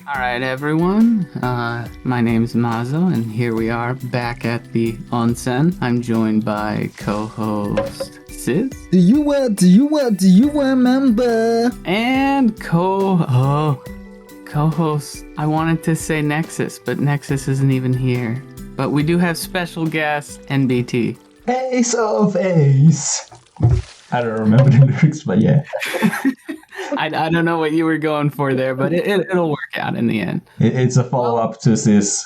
All right, everyone. My name is Mazo, and here we are back at the onsen. I'm joined by co-host Sis Do you remember? and co-host. I wanted to say Nexus, but Nexus isn't even here. But we do have special guest NBT. Ace of Ace. I don't remember the lyrics, but yeah. I don't know what you were going for there, but it'll work out in the end. It's a follow-up to this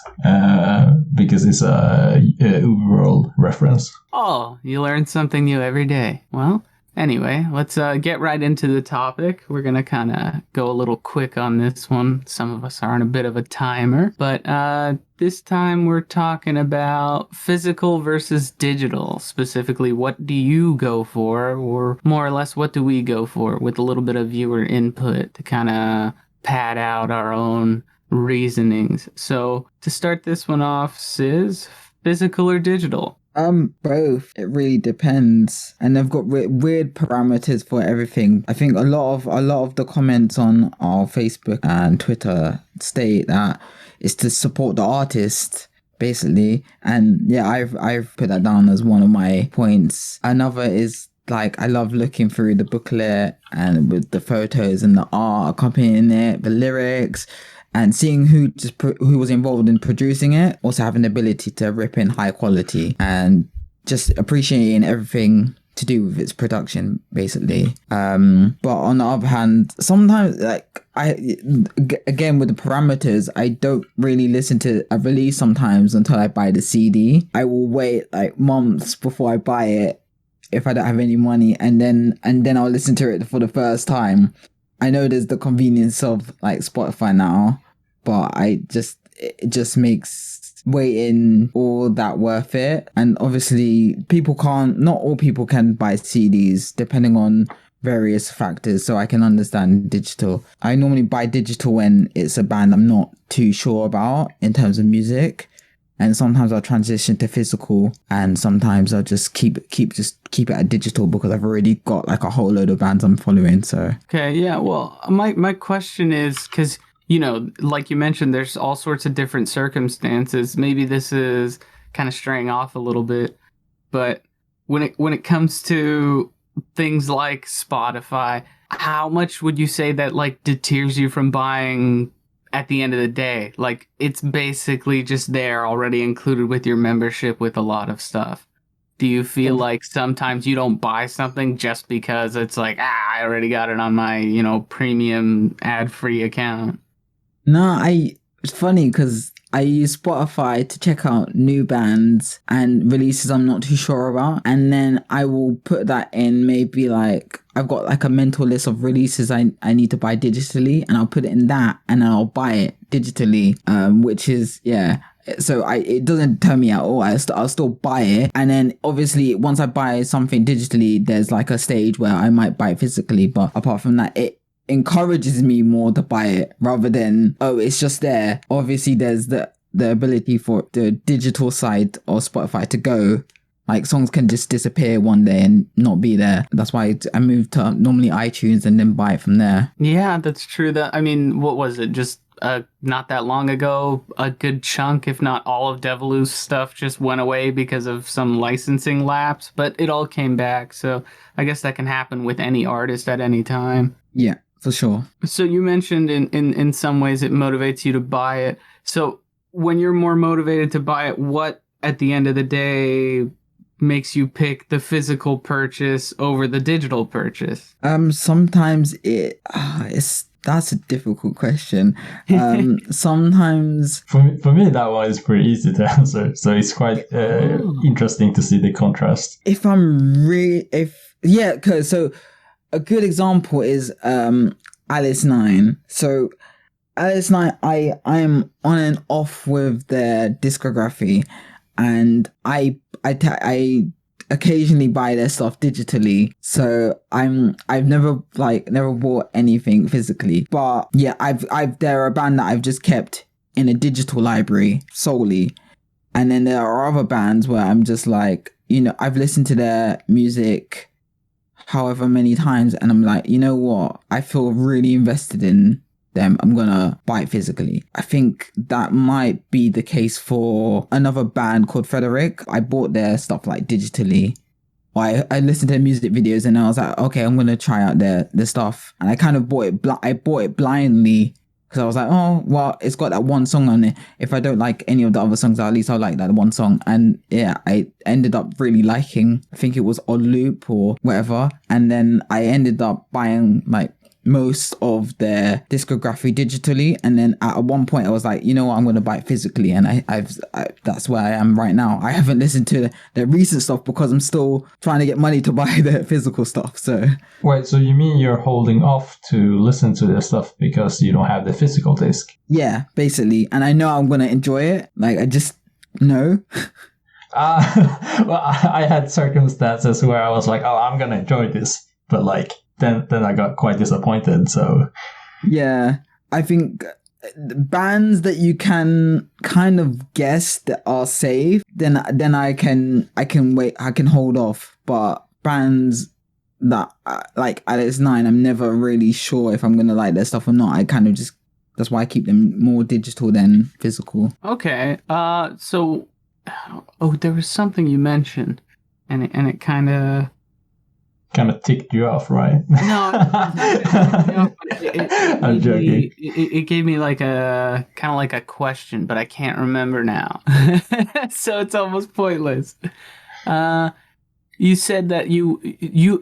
because it's a Uberworld reference. Oh, you learn something new every day. Well, anyway, let's get right into the topic. We're going to kind of go a little quick on this one. Some of us are on a bit of a timer, but this time we're talking about physical versus digital. Specifically, what do you go for, or more or less, what do we go for, with a little bit of viewer input to kind of pad out our own reasonings. So to start this one off, Sis, physical or digital? Both. It really depends, and they've got weird parameters for everything. I think a lot of the comments on our Facebook and Twitter state that it's to support the artist, basically. And yeah, I've put that down as one of my points. Another is, like, I love looking through the booklet and with the photos and the art accompanying it, the lyrics, and seeing who was involved in producing it. Also having the ability to rip in high quality and just appreciating everything to do with its production, basically. But on the other hand, sometimes, like, again with the parameters, I don't really listen to a release sometimes until I buy the CD. I will wait like months before I buy it if I don't have any money, and then I'll listen to it for the first time. I know there's the convenience of like Spotify now, but it just makes waiting all that worth it. And obviously not all people can buy CDs depending on various factors, so I can understand digital. I normally buy digital when it's a band I'm not too sure about in terms of music. And sometimes I'll transition to physical, and sometimes I'll just keep it at digital because I've already got like a whole load of bands I'm following. So okay, yeah. Well, my question is, because like you mentioned, there's all sorts of different circumstances. Maybe this is kind of straying off a little bit, but when it comes to things like Spotify, how much would you say that like deters you from buying? At the end of the day, like, it's basically just there already included with your membership with a lot of stuff. Do you feel like sometimes you don't buy something just because it's like, I already got it on my, premium ad-free account? no, it's funny because I use Spotify to check out new bands and releases I'm not too sure about. And then I will put that in, maybe like I've got like a mental list of releases I need to buy digitally, and I'll put it in that and I'll buy it digitally, which is, yeah. So it doesn't turn me at all. I'll still buy it. And then obviously once I buy something digitally, there's like a stage where I might buy it physically. But apart from that, it encourages me more to buy it rather than, it's just there. Obviously there's the ability for the digital side of Spotify to go, like, songs can just disappear one day and not be there. That's why I moved to normally iTunes and then buy it from there. Yeah, that's true. What was it, just not that long ago, a good chunk, if not all, of Deviloo's stuff just went away because of some licensing lapse, but it all came back. So I guess that can happen with any artist at any time. Yeah, for sure. So you mentioned in some ways it motivates you to buy it. So when you're more motivated to buy it, what at the end of the day makes you pick the physical purchase over the digital purchase? Sometimes that's a difficult question. Sometimes for me that one is pretty easy to answer. So it's quite interesting to see the contrast. So a good example is Alice 9. So Alice 9, I'm on and off with their discography, and I occasionally buy their stuff digitally. So I've never bought anything physically. But yeah, they're a band that I've just kept in a digital library solely. And then there are other bands where I'm just like, I've listened to their music however many times, and I'm like, you know what? I feel really invested in them, I'm gonna buy it physically. I think that might be the case for another band called Frederick. I bought their stuff like digitally. I listened to their music videos and I was like, okay, I'm gonna try out their stuff. And I kind of bought it. I bought it blindly because I was like, oh well, it's got that one song on it. If I don't like any of the other songs, at least I'll like that one song. And yeah, I ended up really liking. I think it was On Loop or whatever. And then I ended up buying like most of their discography digitally, and then at one point I was like, you know what, I'm going to buy it physically, and I've that's where I am right now. I haven't listened to their recent stuff because I'm still trying to get money to buy their physical stuff. So wait, so you mean you're holding off to listen to their stuff because you don't have the physical disc? Yeah, basically, and I know I'm going to enjoy it. Like, I just know. Well, I had circumstances where I was like, oh, I'm going to enjoy this, but like then I got quite disappointed. So yeah, I think bands that you can kind of guess that are safe, then I can wait, I can hold off. But bands that like Alex 9, I'm never really sure if I'm gonna like their stuff or not. I kind of just, that's why I keep them more digital than physical. Okay. So, there was something you mentioned, and it kind of ticked you off, right? No, I'm joking. It gave me like a kind of like a question, but I can't remember now. So it's almost pointless. You said that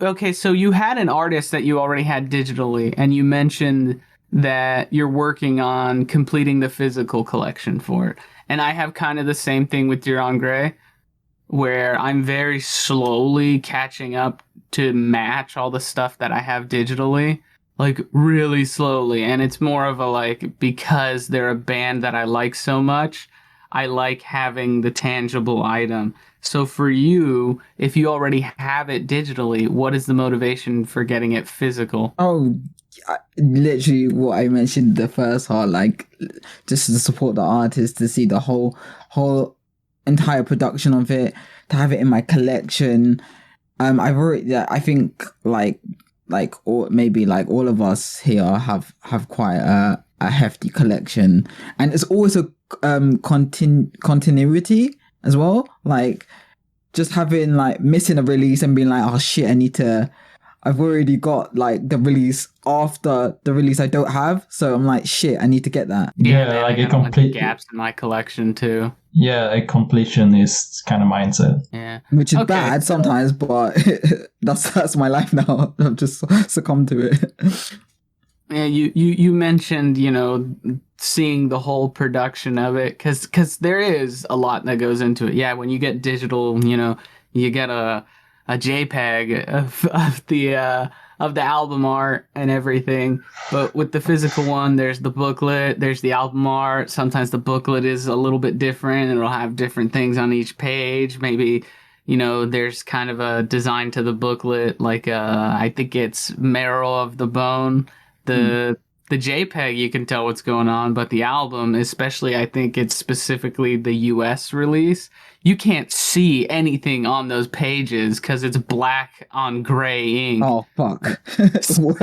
okay, so you had an artist that you already had digitally, and you mentioned that you're working on completing the physical collection for it. And I have kind of the same thing with Dir en Grey, where I'm very slowly catching up to match all the stuff that I have digitally, like really slowly. And it's more of a like, because they're a band that I like so much, I like having the tangible item. So for you, if you already have it digitally, what is the motivation for getting it physical? Oh, literally what I mentioned the first part, like just to support the artist, to see the whole entire production of it, to have it in my collection. I've already, I think like or maybe like all of us here have quite a hefty collection, and it's always a continuity as well. Like just having like missing a release and being like, oh shit, I've already got like the release after the release I don't have, so I'm like, shit, I need to get that. Yeah, like a complete gaps in my collection too. Yeah, a completionist kind of mindset. Yeah, which is bad sometimes, but that's my life now. I've just succumbed to it. Yeah, you mentioned, seeing the whole production of it, because there is a lot that goes into it. Yeah, when you get digital, you get a JPEG of the album art and everything. But with the physical one, there's the booklet, there's the album art. Sometimes the booklet is a little bit different, and it'll have different things on each page. Maybe, there's kind of a design to the booklet, like I think it's Marrow of the Bone. The JPEG, you can tell what's going on, but the album, especially, I think it's specifically the US release, you can't see anything on those pages because it's black on gray ink. Oh fuck! So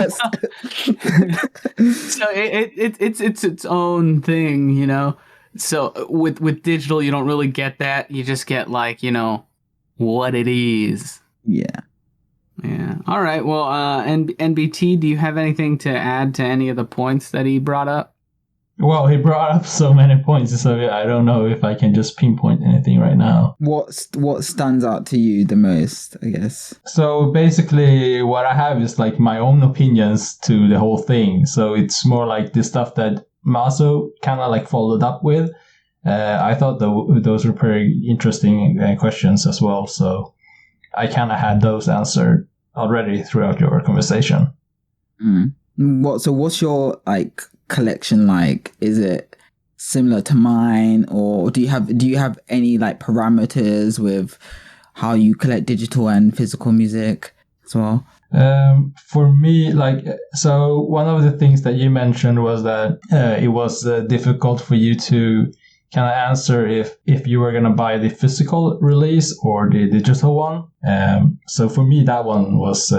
it's its own thing, So with digital, you don't really get that. You just get like what it is. Yeah. Yeah. All right. Well, NBT, do you have anything to add to any of the points that he brought up? Well, he brought up so many points, so I don't know if I can just pinpoint anything right now. What stands out to you the most, I guess? So basically, what I have is like my own opinions to the whole thing. So it's more like the stuff that Maso kind of like followed up with. I thought those were pretty interesting questions as well. So I kind of had those answered already throughout your conversation. So what's your like collection like? Is it similar to mine, or do you have any like parameters with how you collect digital and physical music as well? For me, so one of the things that you mentioned was that it was difficult for you to kind of answer if you were going to buy the physical release or the digital one. So for me, that one was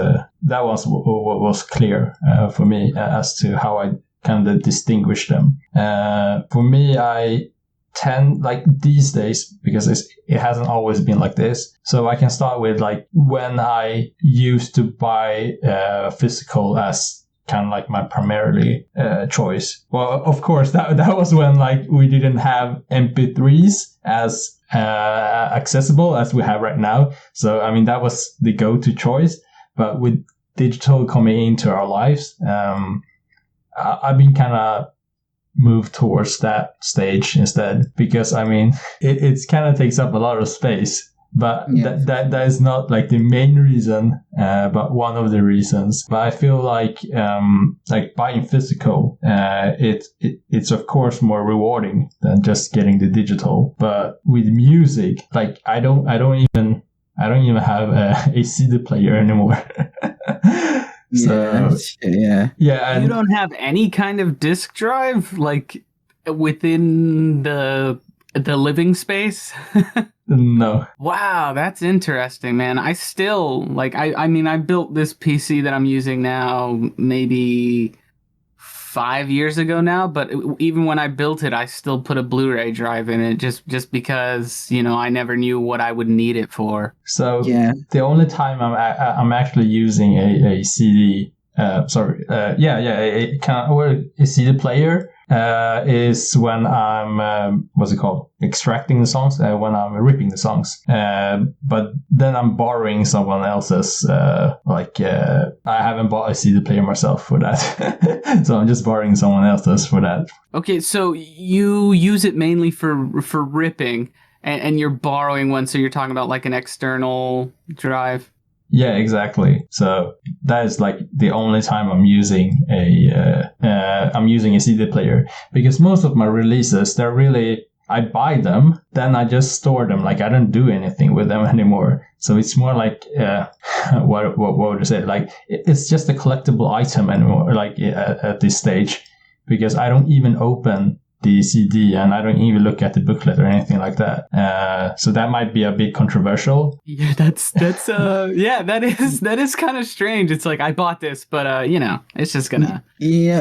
clear for me as to how I kind of distinguish them. For me, I tend, like, these days, because it hasn't always been like this. So I can start with, like, when I used to buy physical as kind of like my primarily choice. Well, of course, that was when, like, we didn't have MP3s as accessible as we have right now. So, I mean, that was the go-to choice. But with digital coming into our lives, I've been kind of moved towards that stage instead, because, I mean, it kind of takes up a lot of space. But that is not like the main reason, but one of the reasons. But I feel like buying physical, it's of course more rewarding than just getting the digital. But with music, like, I don't even have a CD player anymore. So, yeah. And you don't have any kind of disk drive, like, within the living space? No. Wow, that's interesting, man. I still, like, I mean, I built this PC that I'm using now maybe 5 years ago now, but even when I built it, I still put a Blu-ray drive in it just because, you know, I never knew what I would need it for. So the only time I'm actually using a CD, a CD player, is when I'm what's it called, extracting the songs, when I'm ripping the songs, but then I'm borrowing someone else's, I haven't bought a CD player myself for that. So I'm just borrowing someone else's for that. Okay, so you use it mainly for ripping, and you're borrowing one, so you're talking about like an external drive. Yeah, exactly. So that is like the only time I'm using a CD player, because most of my releases, they're really, I buy them, then I just store them. Like, I don't do anything with them anymore. So it's more like what would you say? Like, it's just a collectible item anymore. Like at this stage, because I don't even open the CD, and I don't even look at the booklet or anything like that. So that might be a bit controversial. Yeah, that's that is kind of strange. It's like, I bought this, but you know, it's just gonna. Yeah,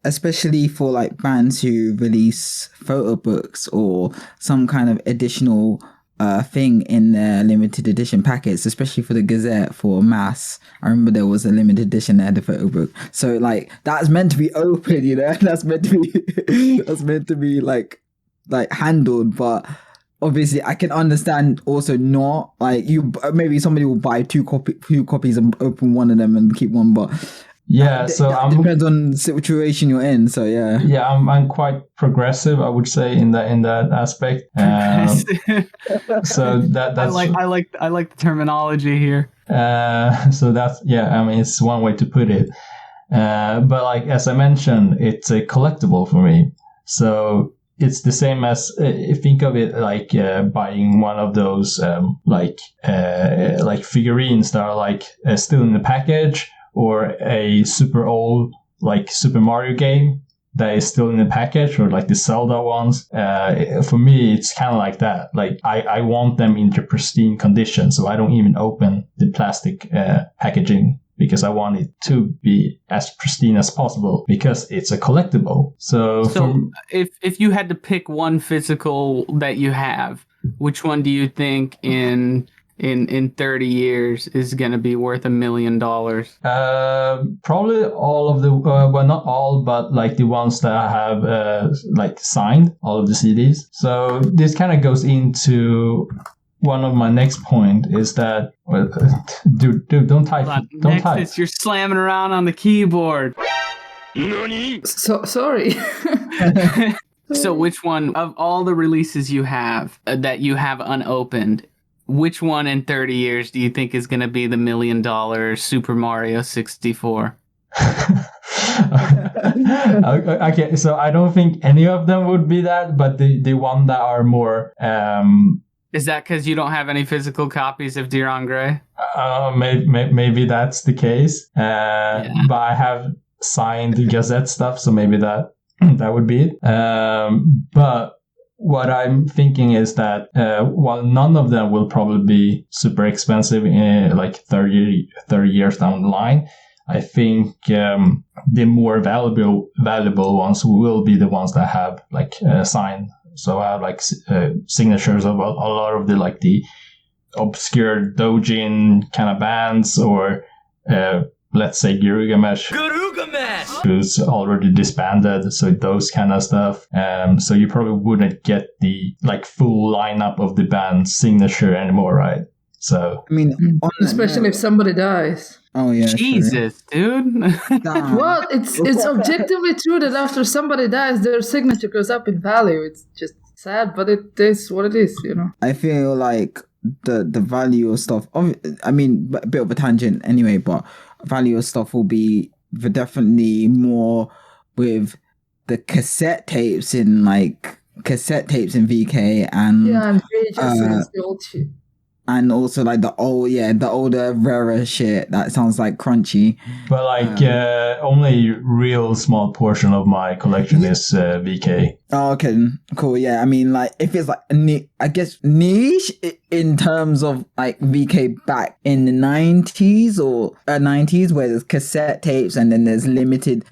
especially for like bands who release photo books or some kind of additional thing in their limited edition packets, especially for the Gazette, for Mass. I remember there was a limited edition that had the photo book. So like, that's meant to be open, you know, that's meant to be like handled. But obviously I can understand also not like, maybe somebody will buy two copies and open one of them and keep one, but that depends on the situation you're in. So I'm quite progressive, I would say, in that aspect. So that's I like the terminology here. So that's, I mean, it's one way to put it. But like, as I mentioned, it's a collectible for me. So it's the same as, think of it like buying one of those like figurines that are like still in the package, or a super old like Super Mario game that is still in the package, or like the Zelda ones. For me, it's kind of like that. Like, I want them in their pristine condition, so I don't even open the plastic packaging, because I want it to be as pristine as possible, because it's a collectible. So if you had to pick one physical that you have, which one do you think in 30 years is going to be worth $1 million? Probably all of the, well, not all, but like the ones that I have like signed, all of the CDs. So this kind of goes into one of my next point, is that, dude, don't type. Don't next type. Is you're slamming around on the keyboard. So sorry. So which one of all the releases you have that you have unopened, which one in 30 years do you think is going to be the $1 million Super Mario 64? Okay, so I don't think any of them would be that, but the one that are more... Is that because you don't have any physical copies of Dear on Grey? Maybe that's the case. But I have signed the Gazette stuff, so maybe that would be it. But what I'm thinking is that while none of them will probably be super expensive in like 30 years down the line, I think the more valuable ones will be the ones that have like signed. So I have like signatures of a lot of the obscure doujin kind of bands, or let's say Girugamesh, who's already disbanded, so those kind of stuff. So you probably wouldn't get the like full lineup of the band's signature anymore, right? So I mean, especially if somebody dies. Oh yeah, Jesus, dude. Well, it's objectively true that after somebody dies, their signature goes up in value. It's just sad, but it is what it is, you know. I feel like the value of stuff. I mean, a bit of a tangent anyway, but value of stuff will be definitely more with the cassette tapes in VK and and VHS the old shit. And also like the older rarer shit that sounds like crunchy. But like only real small portion of my collection is VK. Oh, okay, cool. Yeah, I mean, like if it's like I guess niche in terms of like VK back in the 90s or 90s, where there's cassette tapes and then there's limited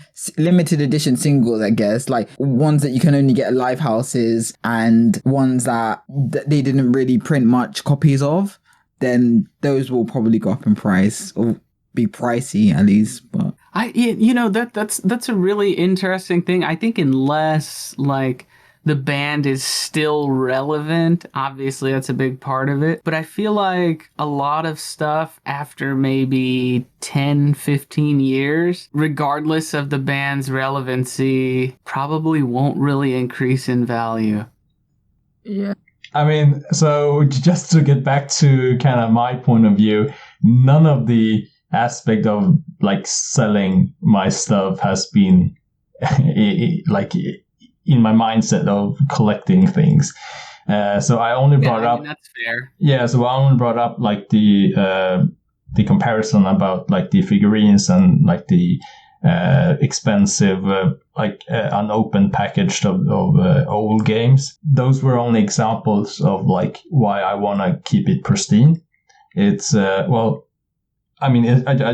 edition singles. I guess like ones that you can only get at live houses and ones that they didn't really print much copies of. Then those will probably go up in price or be pricey at least. But that's a really interesting thing. I think unless like the band is still relevant, obviously that's a big part of it. But I feel like a lot of stuff after maybe 10, 15 years, regardless of the band's relevancy, probably won't really increase in value. Yeah. I mean, so just to get back to kind of my point of view, none of the aspect of like selling my stuff has been like in my mindset of collecting things. So I only brought up. That's fair. Yeah, so I only brought up like the comparison about like the figurines and like the expensive unopened packaged of old games. Those were only examples of like why I want to keep it pristine. It's I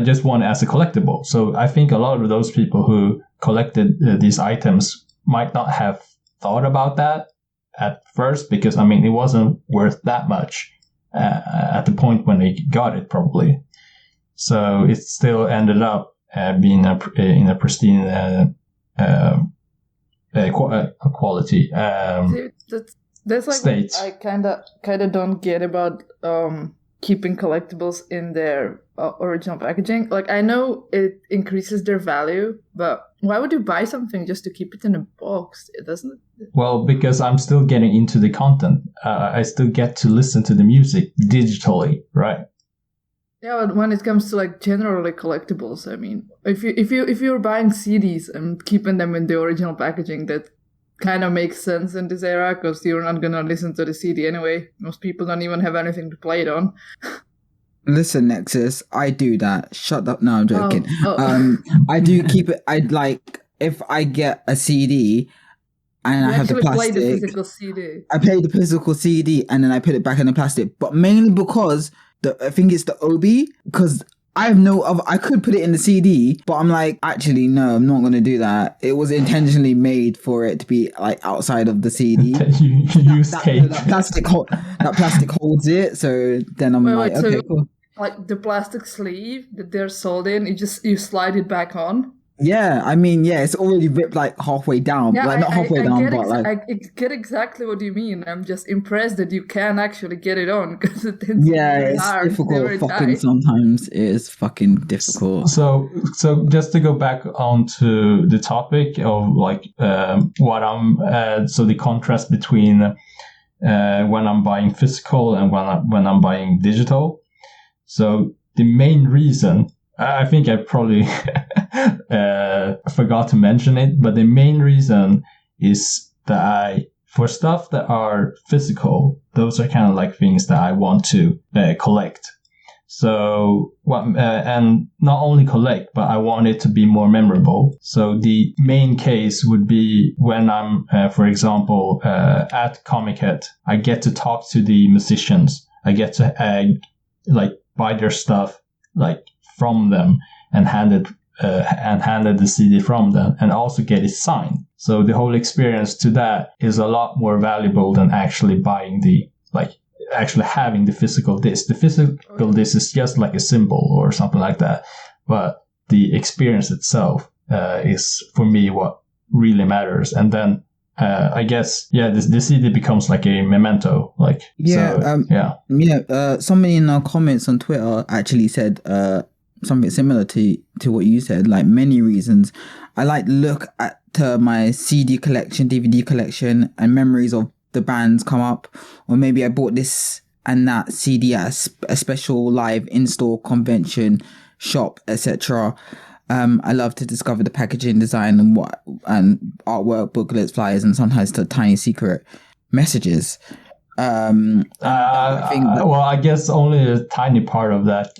just want it as a collectible. So I think a lot of those people who collected these items might not have thought about that at first, because I mean it wasn't worth that much at the point when they got it, probably. So it still ended up being in a pristine quality. That's like state. what I kind of don't get about keeping collectibles in their original packaging. Like I know it increases their value, but why would you buy something just to keep it in a box? It doesn't. Well, because I'm still getting into the content. I still get to listen to the music digitally, right? Yeah, but when it comes to like generally collectibles, I mean, if you're buying CDs and keeping them in the original packaging, that kind of makes sense in this era, because you're not gonna listen to the CD anyway. Most people don't even have anything to play it on. Listen, Nexus, I do that. Shut up. No, I'm joking. Oh. I do keep it. I'd like if I get a CD and I have the plastic. Play the physical CD. I play the physical CD and then I put it back in the plastic, but mainly because I think it's the Obi, because I have no other. I could put it in the CD, but I'm like, actually, no, I'm not going to do that. It was intentionally made for it to be like outside of the CD. that plastic holds it. So then I'm okay, so, cool. Like the plastic sleeve that they're sold in, you slide it back on. Yeah, I mean, yeah, it's already ripped like halfway down. Yeah, like not halfway down, but like I get exactly what you mean. I'm just impressed that you can actually get it on, because it's it's difficult. Fucking sometimes it is fucking difficult. So just to go back onto the topic of like what I'm so the contrast between when I'm buying physical and when I'm buying digital. So the main reason, I think I probably forgot to mention it, but the main reason is that for stuff that are physical, those are kind of like things that I want to collect. So, and not only collect, but I want it to be more memorable. So the main case would be when I'm, for example, at Comic Head, I get to talk to the musicians. I get to like buy their stuff like from them, and handed the CD from them, and also get it signed. So the whole experience to that is a lot more valuable than actually buying actually having the physical disc. The physical disc is just like a symbol or something like that, but the experience itself is for me what really matters. And then I guess the CD becomes like a memento. Somebody in our comments on Twitter actually said something similar to what you said. Like, many reasons. I like look at my CD collection, DVD collection, and memories of the bands come up, or maybe I bought this and that CD at a special live in-store convention shop, etc. I love to discover the packaging design and artwork, booklets, flyers, and sometimes the tiny secret messages. I guess only a tiny part of that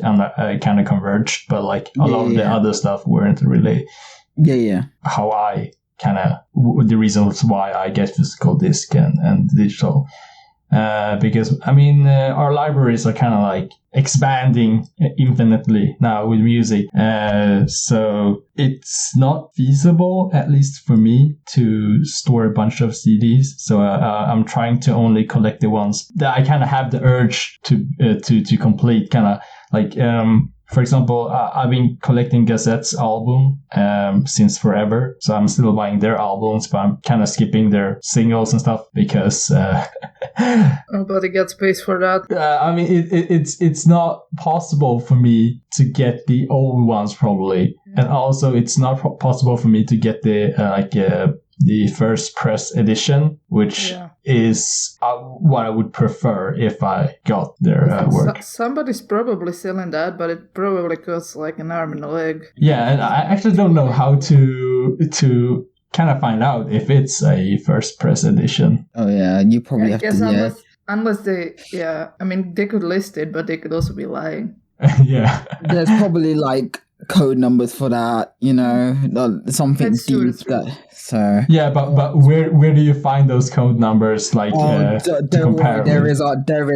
kind of converged, but like a lot of the other stuff weren't really how I kind of the reasons why I get physical disc and digital. Because I mean, our libraries are kind of like expanding infinitely now with music. So it's not feasible, at least for me, to store a bunch of CDs. So I'm trying to only collect the ones that I kind of have the urge to complete. Kind of like, for example, I've been collecting Gazette's album since forever. So I'm still buying their albums, but I'm kind of skipping their singles and stuff because nobody gets space for that. I mean, it's not possible for me to get the old ones probably, and also it's not possible for me to get the first press edition, which is what I would prefer if I got their work. Somebody's probably selling that, but it probably costs like an arm and a leg. Yeah, and I actually don't know how to kind of find out if it's a first press edition. Oh yeah, you probably have to. Unless they, I mean, they could list it, but they could also be lying. Yeah, there's probably like code numbers for that, something deep that. So yeah, but where do you find those code numbers? Like to compare? There is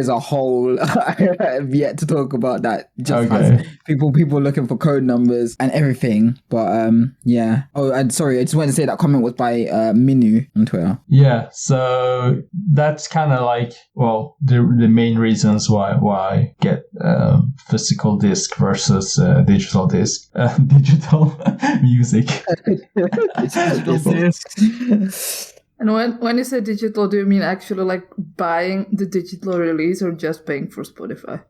a whole. I have yet to talk about that. Just as people looking for code numbers and everything. But yeah. Oh, and sorry, I just wanted to say that comment was by Minu on Twitter. Yeah, so that's kind of like the main reasons why I get physical disc versus digital disc, digital music. And when you say digital, do you mean actually like buying the digital release or just paying for Spotify?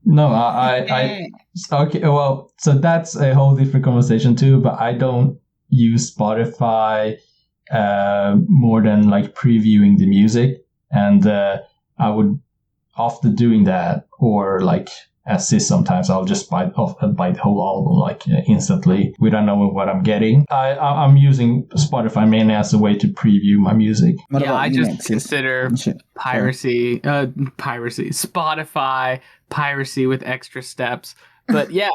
No, I okay. Well, so that's a whole different conversation too. But I don't use Spotify more than like previewing the music, and I would after doing that or like. As this, sometimes I'll just buy the whole album like instantly without knowing what I'm getting. I'm using Spotify mainly as a way to preview my music. I just consider Spotify piracy with extra steps. But yeah,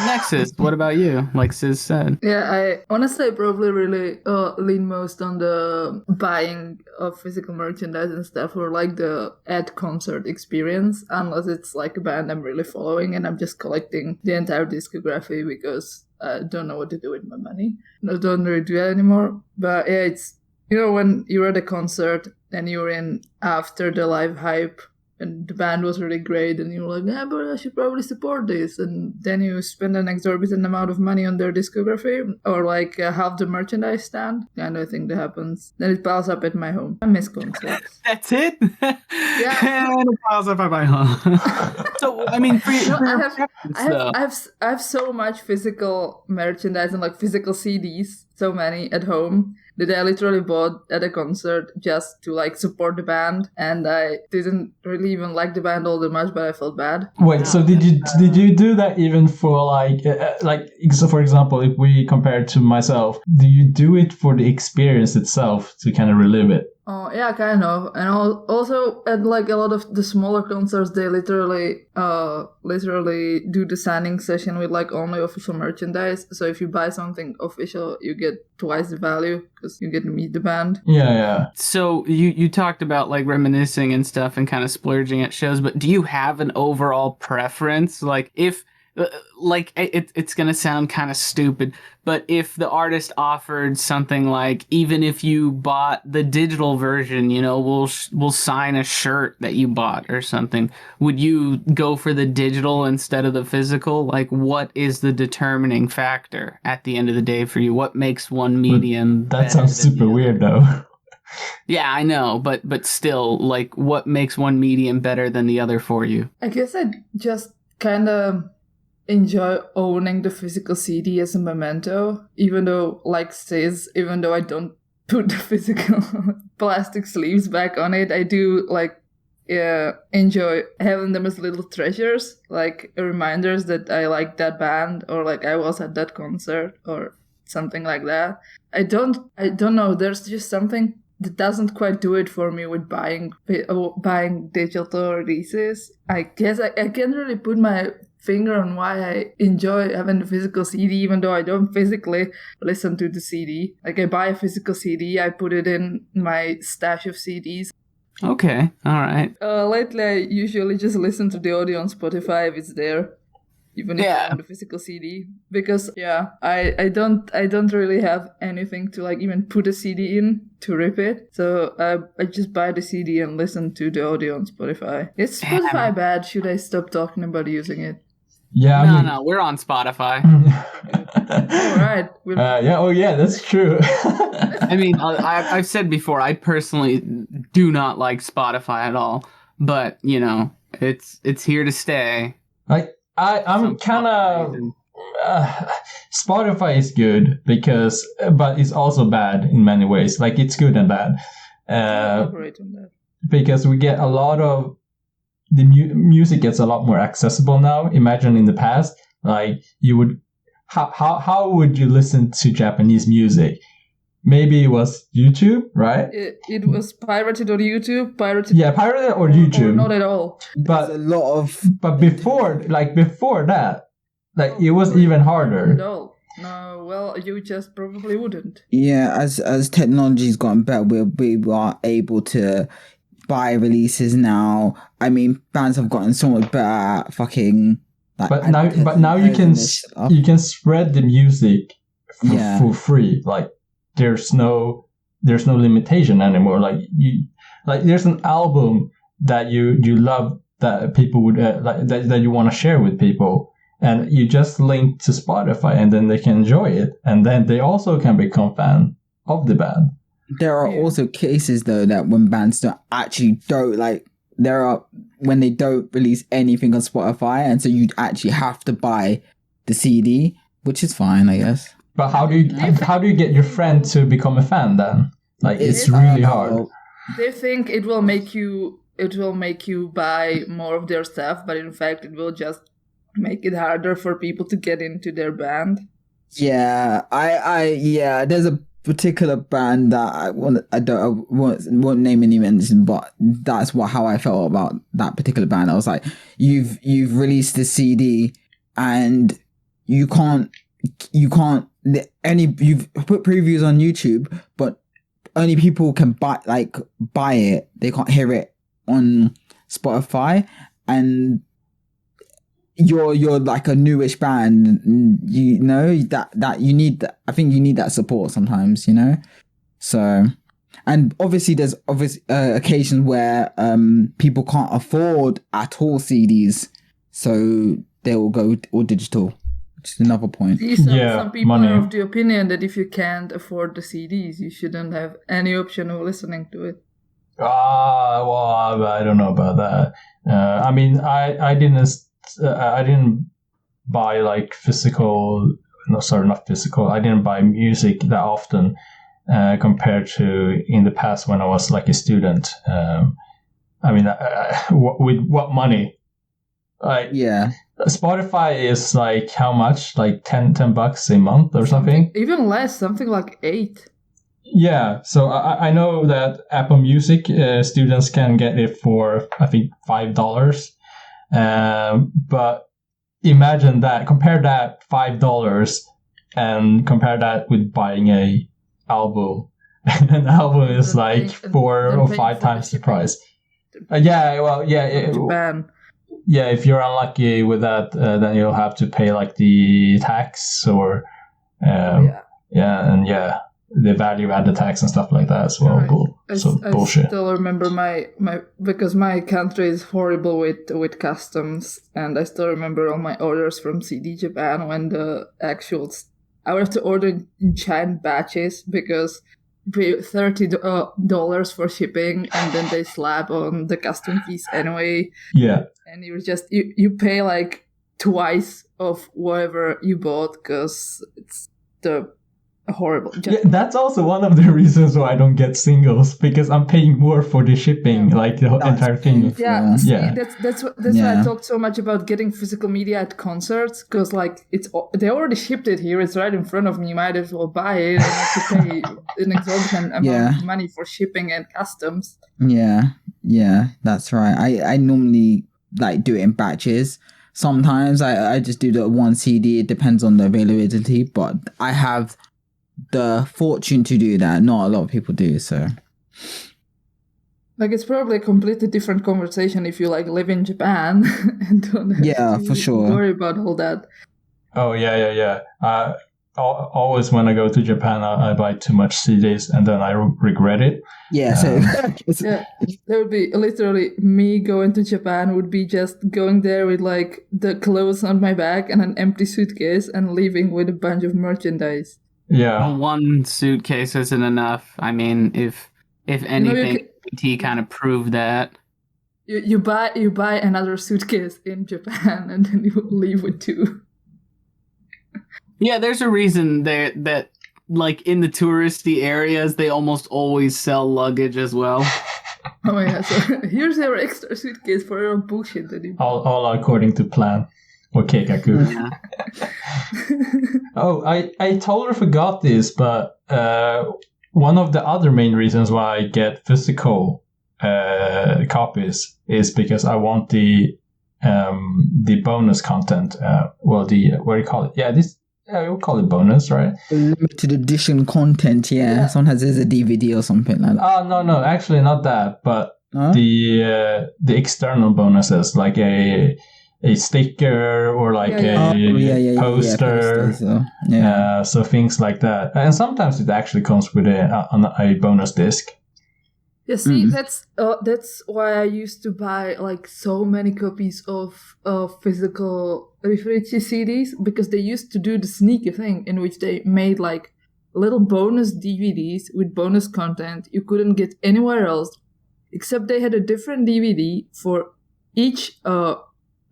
Nexus, what about you? Like Sis said. Yeah, I honestly probably really lean most on the buying of physical merchandise and stuff, or like the concert experience, unless it's like a band I'm really following and I'm just collecting the entire discography because I don't know what to do with my money. I don't really do that anymore. But yeah, it's, when you're at a concert and you're in after the live hype, and the band was really great, and you're like, yeah, but I should probably support this. And then you spend an exorbitant amount of money on their discography, or like half the merchandise stand. Kind of thing that happens. Then it piles up at my home. I miss concerts. That's it? Yeah. And it piles up at my home. So, I mean, I have so much physical merchandise and like physical CDs, so many at home, that I literally bought at a concert just to like support the band, and I didn't really even like the band all that much, but I felt bad. Wait, so did you do that even for like so for example, if we compare it to myself, do you do it for the experience itself to kind of relive it? Oh yeah, kind of. And also at like a lot of the smaller concerts, they literally do the signing session with like only official merchandise. So if you buy something official, you get twice the value because you get to meet the band. Yeah. So you talked about like reminiscing and stuff and kind of splurging at shows, but do you have an overall preference? Like if like it's gonna sound kind of stupid, but if the artist offered something like, even if you bought the digital version, we'll sign a shirt that you bought or something, would you go for the digital instead of the physical? Like, what is the determining factor at the end of the day for you? What makes one medium That sounds super weird, though. Yeah, I know, but still, like, what makes one medium better than the other for you? I guess I just kind of enjoy owning the physical CD as a memento, even though I don't put the physical plastic sleeves back on it, I do enjoy having them as little treasures, like reminders that I like that band, or like I was at that concert or something like that. I don't know, there's just something that doesn't quite do it for me with buying digital releases. I guess I can't really put my finger on why I enjoy having the physical CD, even though I don't physically listen to the CD. Like, I buy a physical CD, I put it in my stash of CDs. Okay, all right. Lately, I usually just listen to the audio on Spotify if it's there, even if I own the physical CD, because I don't really have anything to like even put a CD in to rip it, so I just buy the CD and listen to the audio on Spotify. Is Spotify bad? Should I stop talking about using it? Yeah, no, we're on Spotify. All right. That's true. I mean, I've said before, I personally do not like Spotify at all, but it's here to stay. Like, I'm kind of Spotify is good but it's also bad in many ways. Like, it's good and bad. Elaborate on that. Because we get a lot of the music gets a lot more accessible now. Imagine in the past, like, you would how would you listen to Japanese music? Maybe it was YouTube, right? It was pirated on YouTube, pirated or YouTube. Or not at all. But there's a lot of. But before that, like, it was even harder. No, well, you just probably wouldn't. Yeah, as technology's gotten better, we are able to buy releases now. I mean, bands have gotten so much better at fucking. Like, but now you can spread the music for free. Like, there's no limitation anymore. Like there's an album that you love that people would that you want to share with people, and you just link to Spotify, and then they can enjoy it, and then they also can become fan of the band. There are also cases though that when bands when they don't release anything on Spotify, and so you actually have to buy the CD, which is fine, I guess. But how do you get your friend to become a fan then? Like, it's really hard. They think it will make you buy more of their stuff, but in fact it will just make it harder for people to get into their band. Yeah, there's a particular band that I won't name any mention, but that's how I felt about that particular band. I was like, you've released the CD and you've put previews on YouTube, but only people can buy it. They can't hear it on Spotify, and you're like a newish band, that you need that. I think you need that support sometimes, so. And obviously there's occasions where people can't afford at all CDs, so they will go all digital, which is another point. Some people are of the opinion that if you can't afford the CDs, you shouldn't have any option of listening to it. Well, I don't know about that. I mean, I didn't buy like physical. No, sorry, not physical. I didn't buy music that often compared to in the past when I was like a student. I mean, with what money? Like, yeah, Spotify is like how much? Like $10 a month or something? Even less, something like 8. Yeah, so I know that Apple Music students can get it for I think $5. But imagine that, compare that $5 and compare that with buying a album. An album is like 4 or 5 times the price. Japan. yeah, if you're unlucky with that, then you'll have to pay like the tax or the value added tax and stuff like that as well. Right. Bullshit. I still remember my because my country is horrible with customs, and I still remember all my orders from CD Japan when the actuals I would have to order in giant batches because you pay $30 for shipping, and then they slap on the custom fees anyway. Yeah. And you pay like twice of whatever you bought because it's the horrible. Yeah, that's also one of the reasons why I don't get singles, because I'm paying more for the shipping, like the entire thing. Yeah, that's why I talked so much about getting physical media at concerts, because like they already shipped it here. It's right in front of me. You might as well buy it and have to pay an exorbitant amount of money for shipping and customs. Yeah, that's right. I normally like do it in batches. Sometimes I just do the one CD. It depends on the availability, but I have the fortune to do that. Not a lot of people do, so like it's probably a completely different conversation if you like live in Japan and don't have to for sure worry about all that. Oh yeah. Always when I go to Japan, I buy too much CDs and then I regret it. So that would be literally me going to Japan. Would be just going there with like the clothes on my back and an empty suitcase and leaving with a bunch of merchandise. Yeah. Well, one suitcase isn't enough. I mean, if anything, PT kind of proved that. You buy another suitcase in Japan and then you leave with two. Yeah, there's a reason that like in the touristy areas they almost always sell luggage as well. Oh yeah, so here's your extra suitcase for your bullshit that you all according to plan. Okay, Kaku. Yeah. Oh, I totally forgot this, but one of the other main reasons why I get physical copies is because I want the bonus content. What do you call it? Yeah, we'll call it bonus, right? Limited edition content, yeah. Sometimes there's a DVD or something like that. Oh no, actually not that, but the external bonuses, like a sticker or like a poster, so things like that. And sometimes it actually comes with a bonus disc. Yeah, see, that's why I used to buy like so many copies of physical Rifurichi CDs, because they used to do the sneaky thing in which they made like little bonus DVDs with bonus content you couldn't get anywhere else, except they had a different DVD for each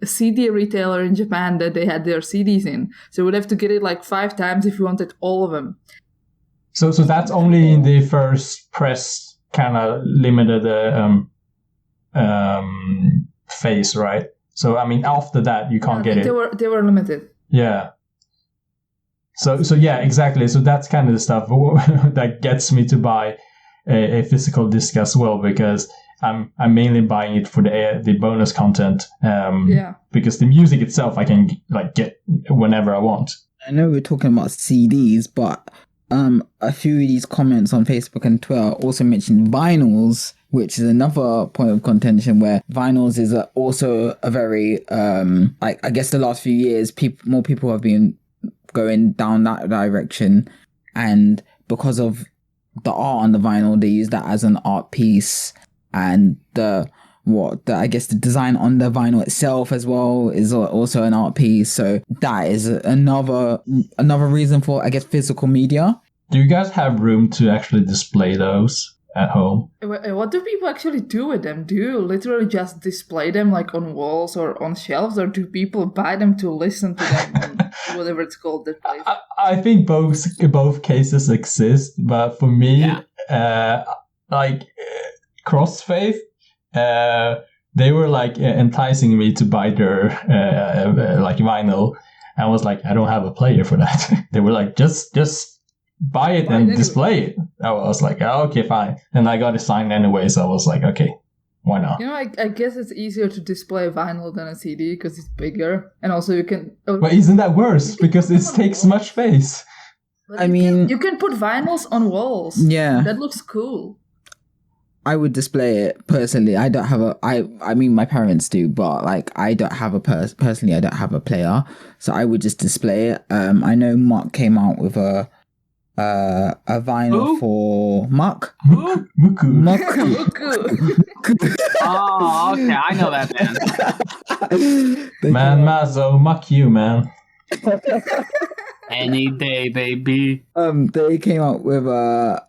CD retailer in Japan that they had their CDs in. So you would have to get it like 5 times if you wanted all of them. So that's only in the first press kind of limited phase, right? So I mean, after that you can't get it. They were limited. Yeah. So yeah, exactly. So that's kind of the stuff that gets me to buy a physical disc as well, because I'm mainly buying it for the bonus content. Because the music itself I can like get whenever I want. I know we're talking about CDs, but a few of these comments on Facebook and Twitter also mentioned vinyls, which is another point of contention, where vinyls is also a very, I guess the last few years, more people have been going down that direction. And because of the art on the vinyl, they use that as an art piece. And I guess the design on the vinyl itself as well is also an art piece. So that is another reason for, I guess, physical media. Do you guys have room to actually display those at home? What do people actually do with them? Do you literally just display them like on walls or on shelves, or do people buy them to listen to them on whatever it's called that place? I think both cases exist, but for me, Crossfaith, they were like enticing me to buy their like vinyl, and I was like, I don't have a player for that. They were like, just buy it and display it. I was like, oh, okay, fine. And I got it signed anyway, so I was like, okay, why not? You know, I guess it's easier to display vinyl than a CD because it's bigger, and also you can. But isn't that worse? Because it takes much space. You can put vinyls on walls. Yeah, that looks cool. I would display it personally. I don't have a. I mean, my parents do, but like I don't have a personally. I don't have a player, so I would just display it. I know Mark came out with a vinyl Who? for Mark. Who? Muku. Mark. Oh, okay. I know that band. Man, Mazo, muck you, man. Any day, baby. They came out with a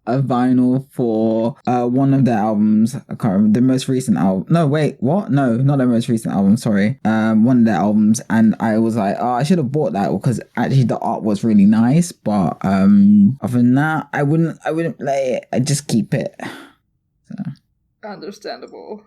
vinyl for one of their albums. I can't remember the most recent album. No, wait, what? No, not their most recent album. Sorry, one of their albums, and I was like, oh, I should have bought that because actually the art was really nice. But other than that, I wouldn't play it. I'd just keep it. So. Understandable.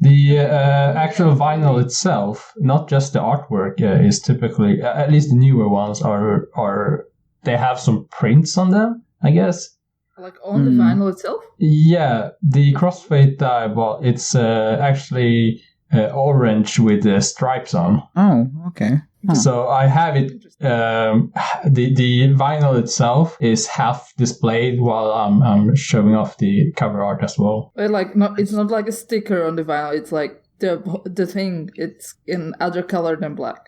The actual vinyl itself, not just the artwork, is typically, at least the newer ones, are they have some prints on them, I guess. Like on the vinyl itself? Yeah, the crossfade die, well, it's actually orange with stripes on. Oh, okay. Huh. So I have it. The vinyl itself is half displayed while I'm showing off the cover art as well. But like, it's not like a sticker on the vinyl. It's like the thing. It's in other color than black.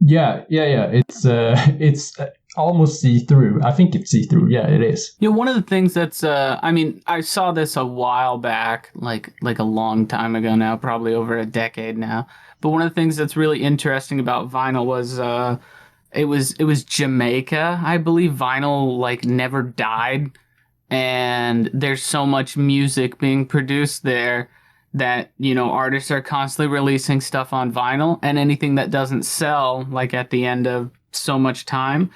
Yeah. It's almost see-through. I think it's see-through. Yeah, it is. Yeah, one of the things that's I mean, I saw this a while back, like a long time ago now, probably over a decade now. But one of the things that's really interesting about vinyl was it was Jamaica, I believe. Vinyl like never died, and there's so much music being produced there that, you know, artists are constantly releasing stuff on vinyl, and anything that doesn't sell, like at the end of so much time,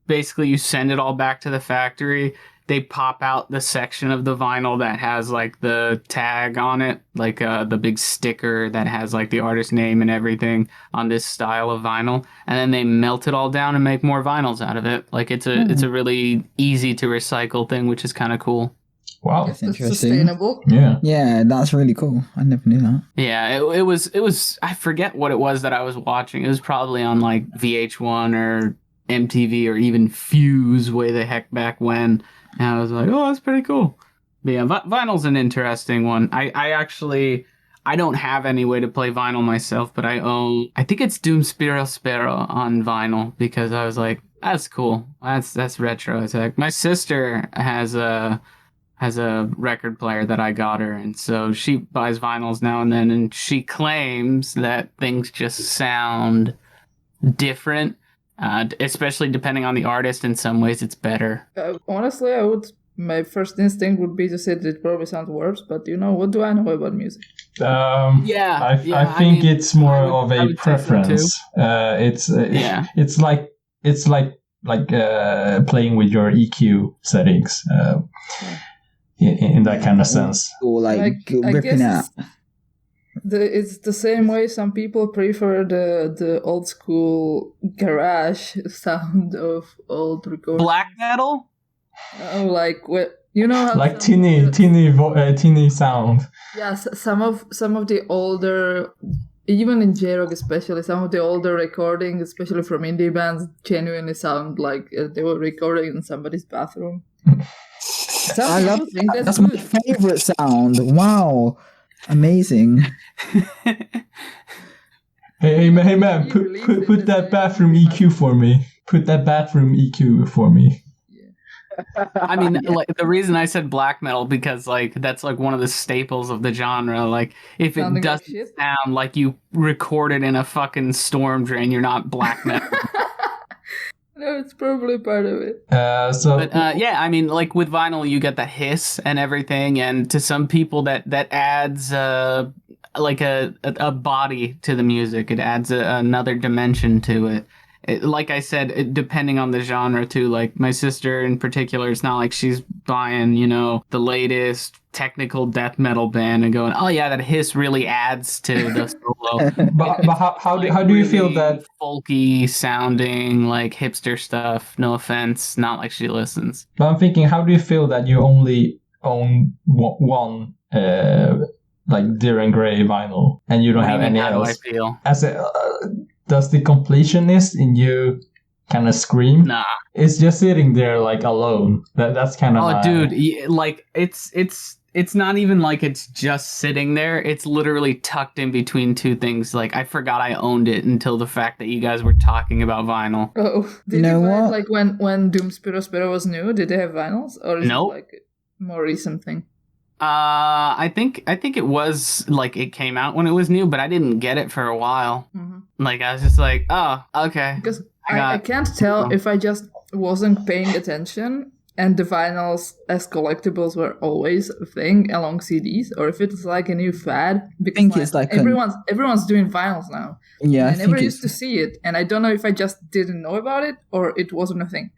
basically you send it all back to the factory. They pop out the section of the vinyl that has like the tag on it, like the big sticker that has like the artist name and everything on this style of vinyl, and then they melt it all down and make more vinyls out of it. Like it's a really easy to recycle thing, which is kind of cool. Wow, That's It's interesting. sustainable. Yeah, that's really cool. I never knew that. Yeah, it was I forget what it was that I was watching. It was probably on like VH1 or MTV or even Fuse way the heck back when. And I was like, oh, that's pretty cool. But yeah, vinyl's an interesting one. I don't have any way to play vinyl myself, but I think it's Doom Spiro on vinyl, because I was like, that's cool. That's retro as heck. My sister has a record player that I got her, and so she buys vinyls now and then, and she claims that things just sound different. Especially depending on the artist. In some ways it's better. Honestly, my first instinct would be to say that it probably sounds worse, but you know, what do I know about music? I think it's more of a preference. It's like playing with your EQ settings in that kind of sense. Or like I ripping guess out. it's the same way some people prefer the old school garage sound of old recordings. Black metal? Oh, like what, you know how Like some- teeny sound. Yes, some of the older, even in JROCK especially, some of the older recordings, especially from indie bands, genuinely sound like they were recording in somebody's bathroom. I love think that. That's my favorite sound. Wow. Amazing. Hey man, put that bathroom EQ for me. Put that bathroom EQ for me. I mean, like the reason I said black metal, because like that's like one of the staples of the genre. Like if it Sounding like doesn't shit. sound like you recorded in a fucking storm drain, you're not black metal. No, it's probably part of it. But yeah, I mean, like with vinyl, you get the hiss and everything, and to some people that adds like a body to the music. It adds another dimension to it. Like I said, depending on the genre too. Like my sister in particular, it's not like she's buying, you know, the latest technical death metal band and going, oh yeah, that hiss really adds to the solo. but how do you feel really that? folky sounding, like hipster stuff? No offense, not like she listens. But I'm thinking, how do you feel that you only own one like Deer and Grey vinyl and you don't What do have you mean, any how else? do I feel? As a does the completionist in you kind of scream. Nah. It's just sitting there like alone. That's kind of Oh, dude, like it's not even like it's just sitting there. It's literally tucked in between two things. Like I forgot I owned it until the fact that you guys were talking about vinyl. Oh, did You know buy it, what? like when Doom Spiro was new? Did they have vinyls, or is Nope. it like a more recent thing? I think it was like it came out when it was new, but I didn't get it for a while. Mm-hmm. Like I was just like, oh, okay. Because I I can't tell if I just wasn't paying attention and the vinyls as collectibles were always a thing along CDs, or if it's like a new fad. Because think it's like everyone's doing vinyls now. Yeah, I I never think used to see it, and I don't know if I just didn't know about it or it wasn't a thing.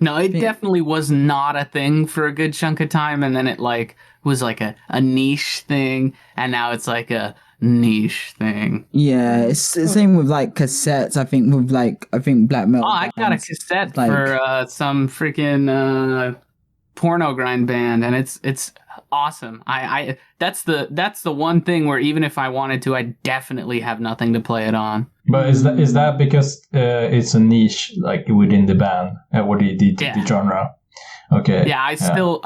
No, it definitely was not a thing for a good chunk of time, and then it like was like a niche thing, and now it's like a niche thing. Yeah, it's the same with like cassettes. I think with like black metal. Oh, I got a bands, cassette like- for some freaking porno grind band, and it's awesome. I that's the one thing where even if I wanted to, I definitely have nothing to play it on. But is that because it's a niche like within the band or the genre? Okay. Yeah, I still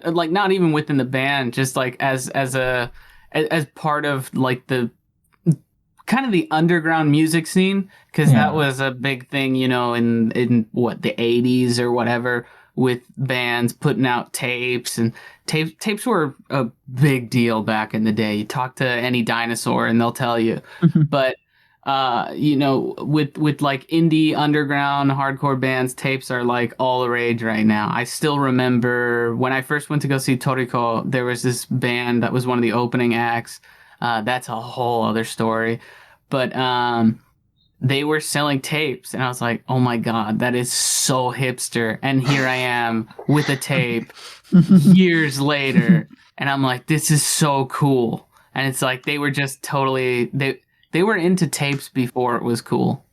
like not even within the band, just like as part of like the kind of the underground music scene, because that was a big thing, you know, in what, the 80s or whatever, with bands putting out tapes, and tapes were a big deal back in the day. You talk to any dinosaur and they'll tell you. But you know, with like indie underground hardcore bands, tapes are like all the rage right now. I still remember when I first went to go see Toriko, there was this band that was one of the opening acts. That's a whole other story. But they were selling tapes, and I was like, oh my God, that is so hipster. And here I am with a tape years later, and I'm like, this is so cool. And it's like they were just totally they were into tapes before it was cool.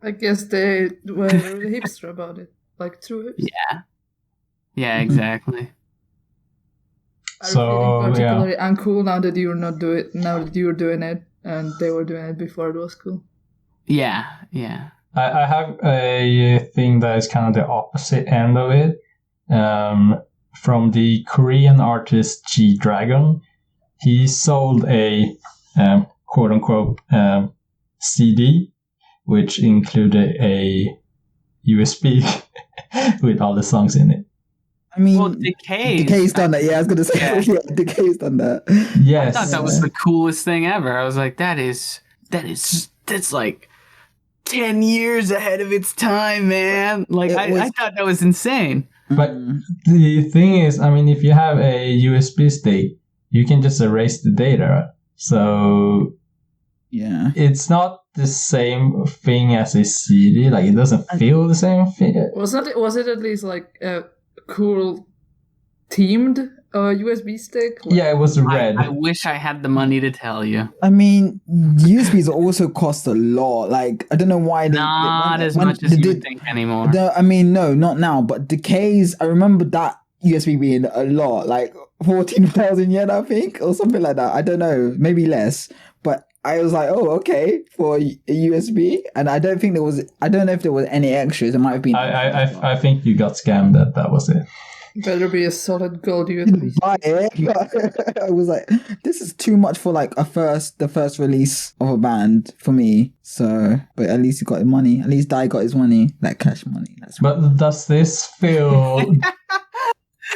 I guess they were really hipster about it, like true hipster. Yeah, exactly. Are you feeling particularly uncool now that you're not doing it? Now that you're doing it, and they were doing it before it was cool. Yeah. I have a thing that is kind of the opposite end of it. From the Korean artist G-Dragon, he sold a quote unquote CD, which included a USB with all the songs in it. I mean, Well, Decay's done that. Yeah, I was gonna say, Yeah. Decay's done that. Yes, I thought that was the coolest thing ever. I was like, that's like 10 years ahead of its time, man. Like, I thought that was insane. But the thing is, I mean, if you have a USB stick, you can just erase the data. So Yeah. it's not the same thing as a CD. Like, it doesn't feel the same thing. Was it at least like a cool themed USB stick? Like, Yeah, it was red. I wish I had the money to tell you. I mean, USBs also cost a lot. Like, I don't know why they Not when- as when much as they you did- would think anymore. I mean, no, not now. But Decay's, I remember that USB being a lot, like 14,000 yen, I think, or something like that. I don't know, maybe less. But I was like, oh, okay, for a USB, and I don't know if there was any extras. It might have been. I think you got scammed. That was it. better be a solid gold I USB didn't stick. buy it. I was like, this is too much for like the first release of a band for me. So, but at least he got his money. At least Dai got his money, like cash money. That's But does this feel?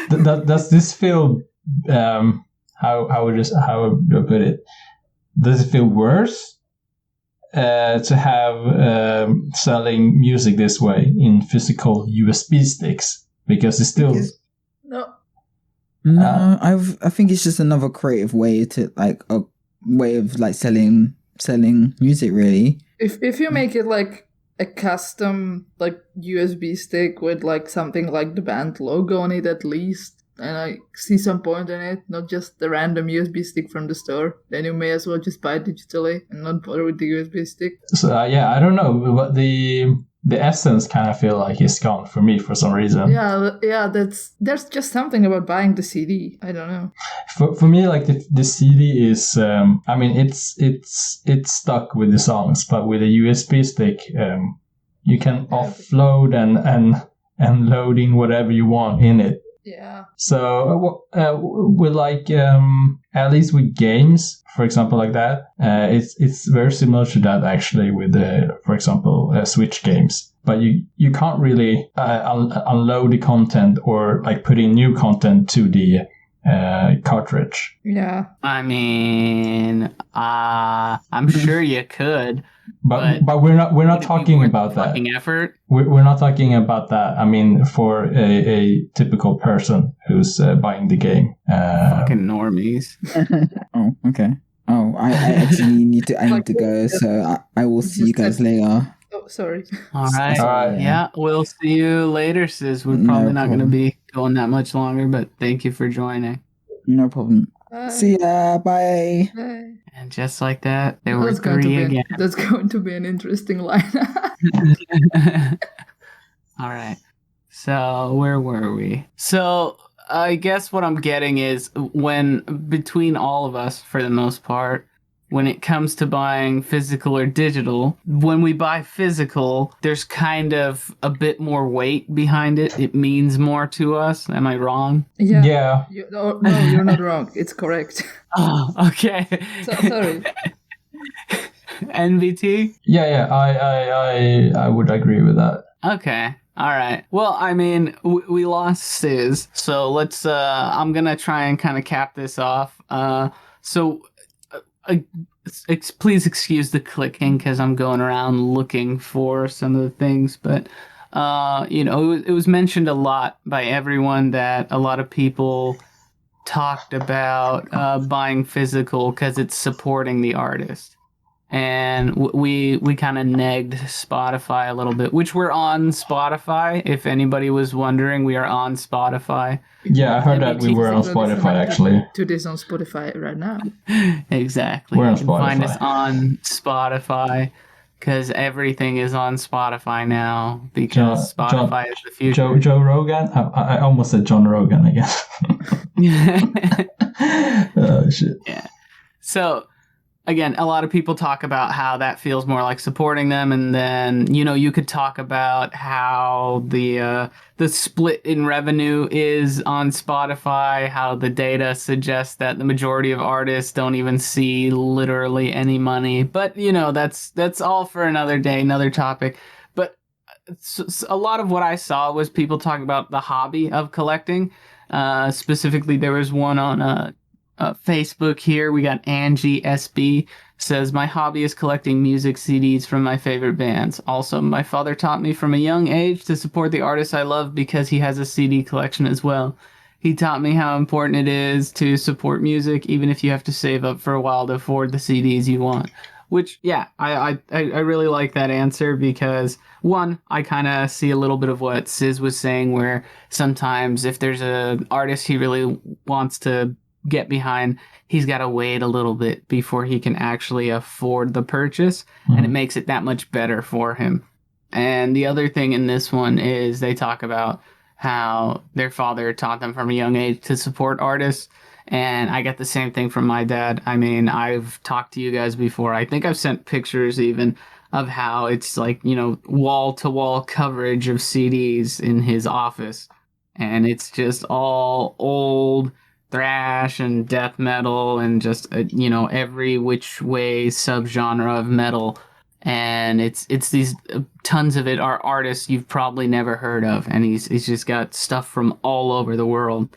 Does this feel? How would I put it? Does it feel worse to have selling music this way in physical USB sticks? Because it's still No, No, I think it's just another creative way to like a way of like selling music, really. if you make it like a custom like USB stick with like something like the band logo on it at least, and I see some point in it, not just the random USB stick from the store, then you may as well just buy it digitally and not bother with the USB stick. so. I don't know, but the essence kind of feel like it's gone for me for some reason. Yeah, there's just something about buying the CD. I don't know. For me, like the CD is, I mean, it's stuck with the songs, but with a USB stick, you can offload and load in whatever you want in it. Yeah. So with like at least with games, for example, like that, it's very similar to that actually with for example Switch games. But you can't really unload the content or like put in new content to the cartridge. Yeah. I mean, I'm sure you could, but we're not talking about that. Fucking effort. We're not talking about that. I mean, for a typical person who's buying the game. Fucking normies. Oh, okay. Oh, I actually need to go, so I will see you guys later. Oh, sorry. All right. Alright. Yeah, we'll see you later, sis. We're probably not going to be going that much longer, but thank you for joining. No problem. Bye. See ya. Bye. Bye. And just like that, there were three again. That's going to be an interesting line. All right. So where were we? So I guess what I'm getting is when between all of us, for the most part, when it comes to buying physical or digital, when we buy physical, there's kind of a bit more weight behind it. It means more to us. Am I wrong? Yeah. No, you're not wrong. It's correct. Oh, okay. Sorry. NVT? Yeah. I would agree with that. Okay. All right. Well, I mean, we lost Sis, so let's. I'm gonna try and kind of cap this off. Please excuse the clicking because I'm going around looking for some of the things, but it was mentioned a lot by everyone that a lot of people talked about buying physical because it's supporting the artist. And we kind of negged Spotify a little bit, which we're on Spotify. If anybody was wondering, we are on Spotify. Yeah, I heard that we were on Spotify actually. To this on Spotify right now. Exactly. We're on you can find Spotify. us on Spotify because everything is on Spotify now because Spotify is the future. Joe Rogan? I almost said John Rogan again. Oh, shit. Yeah. So, again, a lot of people talk about how that feels more like supporting them, and then you could talk about how the split in revenue is on Spotify, how the data suggests that the majority of artists don't even see literally any money. But that's all for another day, another topic. But a lot of what I saw was people talking about the hobby of collecting. Specifically, there was one on Facebook here. We got Angie SB says, my hobby is collecting music CDs from my favorite bands. Also, my father taught me from a young age to support the artists I love because he has a CD collection as well. He taught me how important it is to support music, even if you have to save up for a while to afford the CDs you want. Which, yeah, I really like that answer because, one, I kind of see a little bit of what Sis was saying, where sometimes if there's an artist he really wants to get behind, he's got to wait a little bit before he can actually afford the purchase, and it makes it that much better for him. And the other thing in this one is they talk about how their father taught them from a young age to support artists, and I get the same thing from my dad. I mean, I've talked to you guys before. I think I've sent pictures even of how it's like, wall-to-wall coverage of CDs in his office, and it's just all old thrash and death metal and just every which way subgenre of metal, and it's these tons of it are artists you've probably never heard of, and he's just got stuff from all over the world,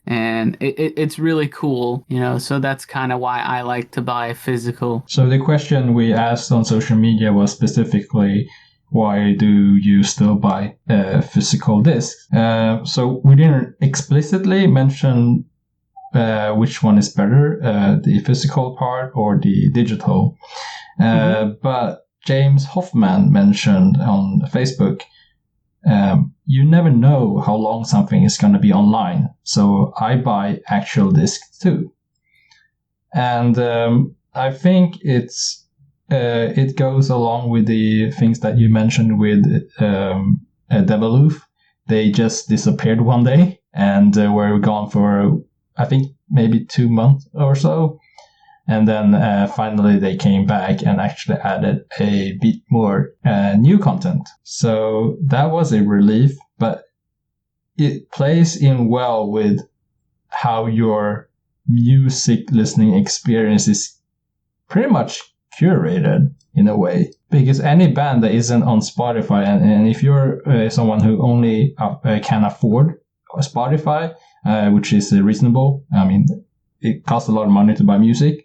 and it's really cool, so that's kind of why I like to buy physical. So the question we asked on social media was specifically, why do you still buy physical discs? So we didn't explicitly mention which one is better, the physical part or the digital. But James Hoffman mentioned on Facebook, you never know how long something is going to be online, so I buy actual discs too. And I think it goes along with the things that you mentioned with Deviloof. They just disappeared one day and were gone for I think maybe 2 months or so. And then finally they came back and actually added a bit more new content. So that was a relief, but it plays in well with how your music listening experience is pretty much curated in a way. Because any band that isn't on Spotify, and if you're someone who only can afford Spotify, which is reasonable, I mean, it costs a lot of money to buy music,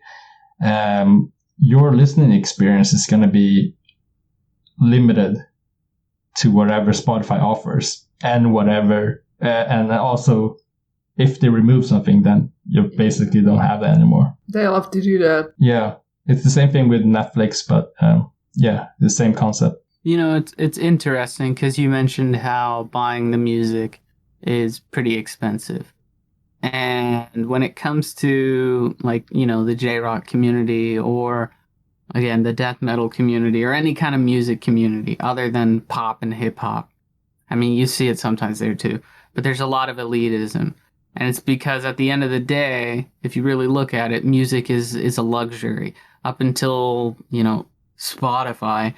your listening experience is going to be limited to whatever Spotify offers, and whatever, and also if they remove something, then you basically don't have that anymore. They love to do that. Yeah, it's the same thing with Netflix, but yeah, the same concept. You know, it's interesting because you mentioned how buying the music is pretty expensive. And when it comes to, like, you know, the JROCK community, or again, the death metal community, or any kind of music community other than pop and hip hop, I mean, you see it sometimes there too, but there's a lot of elitism. And it's because at the end of the day, if you really look at it, music is a luxury. Up until, you know, Spotify,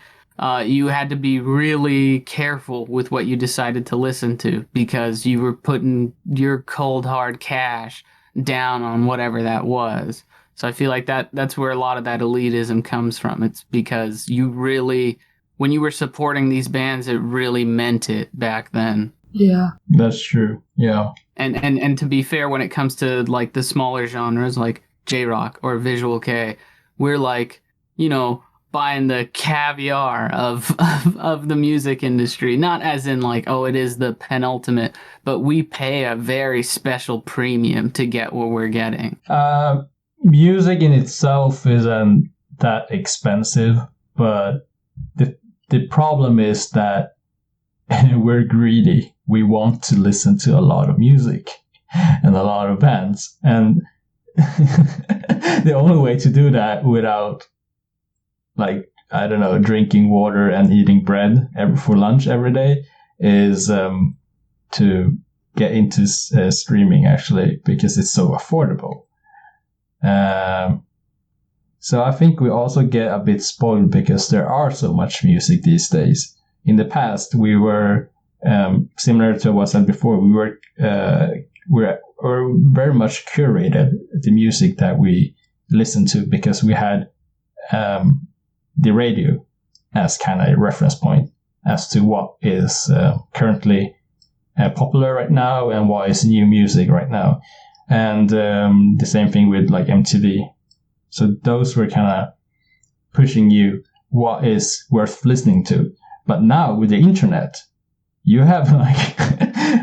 you had to be really careful with what you decided to listen to, because you were putting your cold hard cash down on whatever that was. So I feel like that's where a lot of that elitism comes from. It's because you really, when you were supporting these bands, it really meant it back then. Yeah, that's true. Yeah, and to be fair, when it comes to like the smaller genres like JROCK or Visual-kei, we're like, you know, buying the caviar of the music industry. Not as in like, oh, it is the penultimate, but we pay a very special premium to get what we're getting. Music in itself isn't that expensive, but the problem is that we're greedy. We want to listen to a lot of music and a lot of bands. And the only way to do that without, like, I don't know, drinking water and eating bread for lunch every day is to get into streaming, actually, because it's so affordable. So I think we also get a bit spoiled because there are so much music these days. In the past, we were similar to what I said before. We were very much curated the music that we listened to, because we had the radio as kind of a reference point as to what is currently popular right now and what is new music right now. And the same thing with like MTV. So those were kind of pushing you what is worth listening to. But now with the internet, you have like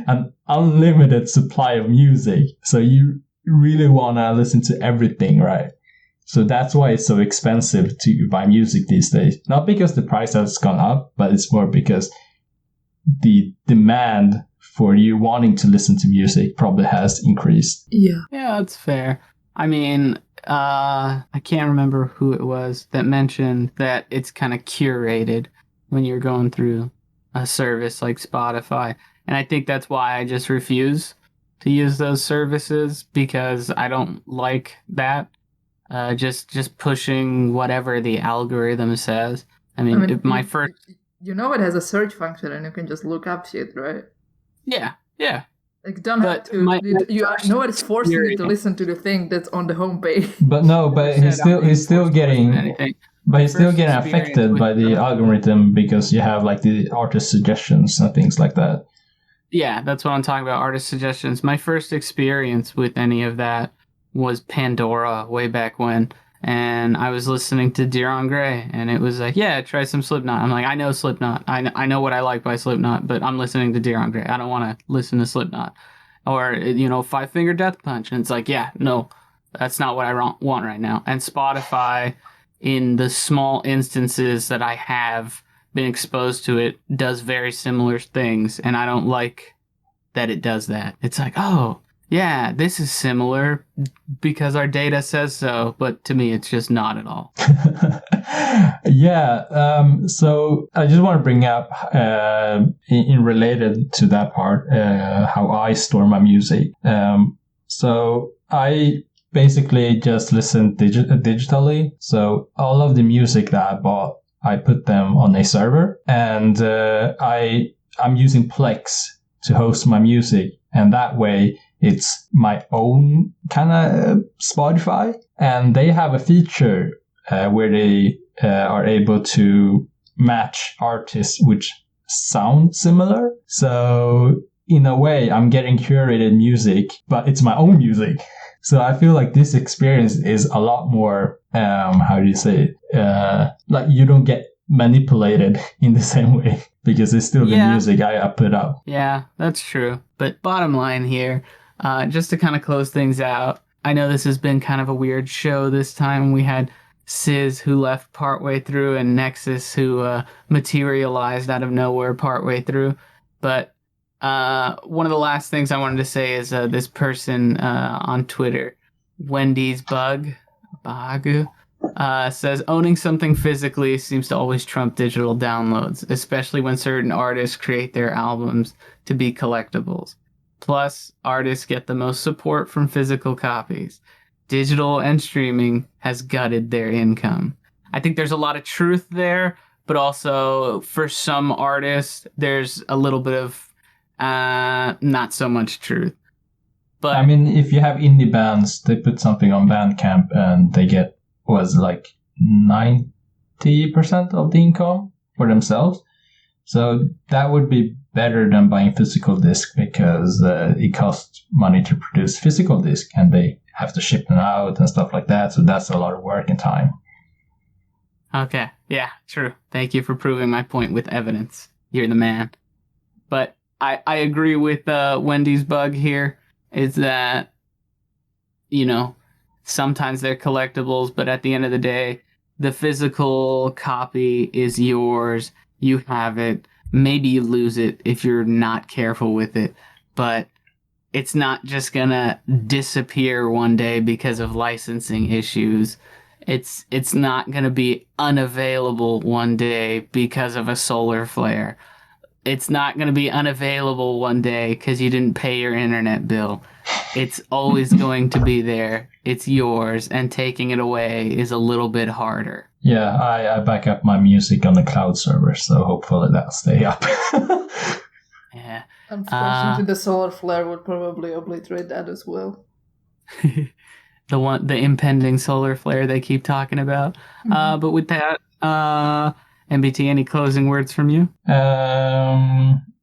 an unlimited supply of music. So you really want to listen to everything, right? So that's why it's so expensive to buy music these days. Not because the price has gone up, but it's more because the demand for you wanting to listen to music probably has increased. Yeah, that's fair. I mean, I can't remember who it was that mentioned that it's kind of curated when you're going through a service like Spotify. And I think that's why I just refuse to use those services, because I don't like that. Just pushing whatever the algorithm says. I mean, if my first... You know it has a search function and you can just look up shit, right? Yeah. Like, don't have to... you know it's forcing you to listen to the thing that's on the homepage. But he's still getting... But he's still getting affected by the algorithm, because you have like the artist suggestions and things like that. Yeah, that's what I'm talking about, artist suggestions. My first experience with any of that was Pandora way back when, and I was listening to Dear on Grey, and it was like, yeah, try some Slipknot. I'm like, I know Slipknot. I know what I like by Slipknot, but I'm listening to Dear on Grey. I don't want to listen to Slipknot. Or, you know, Five Finger Death Punch. And it's like, yeah, no, that's not what I want right now. And Spotify, in the small instances that I have been exposed to it, does very similar things, and I don't like that it does that. It's like, oh, yeah, this is similar because our data says so, but to me, it's just not at all. Yeah, so I just want to bring up, in related to that part, how I store my music. So I basically just listen digitally. So all of the music that I bought, I put them on a server, and I'm using Plex to host my music, and that way it's my own kind of Spotify. And they have a feature where they are able to match artists which sound similar. So in a way, I'm getting curated music, but it's my own music. So I feel like this experience is a lot more, how do you say it? Like you don't get manipulated in the same way because it's still the music I put up. Yeah, that's true. But bottom line here, just to kind of close things out, I know this has been kind of a weird show this time. We had Sizz, who left partway through, and Nexus, who materialized out of nowhere partway through. But one of the last things I wanted to say is this person on Twitter, Wendy's Bagu, says owning something physically seems to always trump digital downloads, especially when certain artists create their albums to be collectibles. Plus, artists get the most support from physical copies. Digital and streaming has gutted their income. I think there's a lot of truth there, but also for some artists, there's a little bit of not so much truth. But I mean, if you have indie bands, they put something on Bandcamp and they get like 90% of the income for themselves. So that would be better than buying physical disc because it costs money to produce physical disc and they have to ship them out and stuff like that. So that's a lot of work and time. Okay. Yeah, true. Thank you for proving my point with evidence. You're the man. But I agree with Wendy's bug here, is that, sometimes they're collectibles, but at the end of the day, the physical copy is yours. You have it. Maybe you lose it if you're not careful with it, but it's not just gonna disappear one day because of licensing issues. It's not gonna be unavailable one day because of a solar flare. It's not gonna be unavailable one day because you didn't pay your internet bill. It's always going to be there. It's yours, and taking it away is a little bit harder. Yeah, I back up my music on the cloud server, so hopefully that'll stay up. Yeah. Unfortunately, the solar flare would probably obliterate that as well. The impending solar flare they keep talking about. Mm-hmm. But with that, MBT, any closing words from you?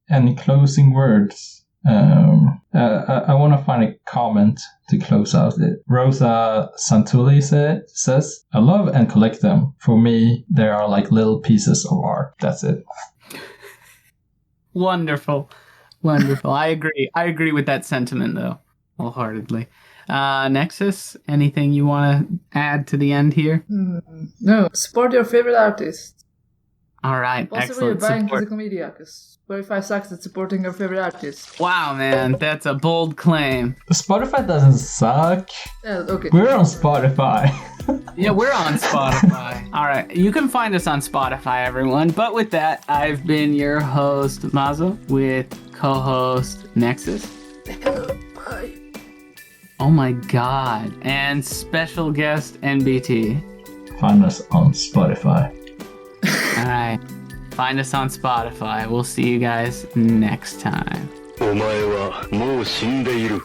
Any closing words? I want to find a comment to close out it. Rosa Santulli says, I love and collect them. For me, they are like little pieces of art. That's it. Wonderful. I agree with that sentiment, though, wholeheartedly. Nexus, anything you want to add to the end here? No, support your favorite artist. All right, Also, excellent. you're buying support. physical media, because Spotify sucks at supporting your favorite artist. Wow, man, that's a bold claim. Spotify doesn't suck. Yeah, okay. We're on Spotify. Yeah, we're on Spotify. All right, you can find us on Spotify, everyone. But with that, I've been your host, Mazo, with co-host Nexus. Bye. Oh my god. And special guest NBT. Find us on Spotify. All right. Find us on Spotify. We'll see you guys next time. お前はもう死んでいる。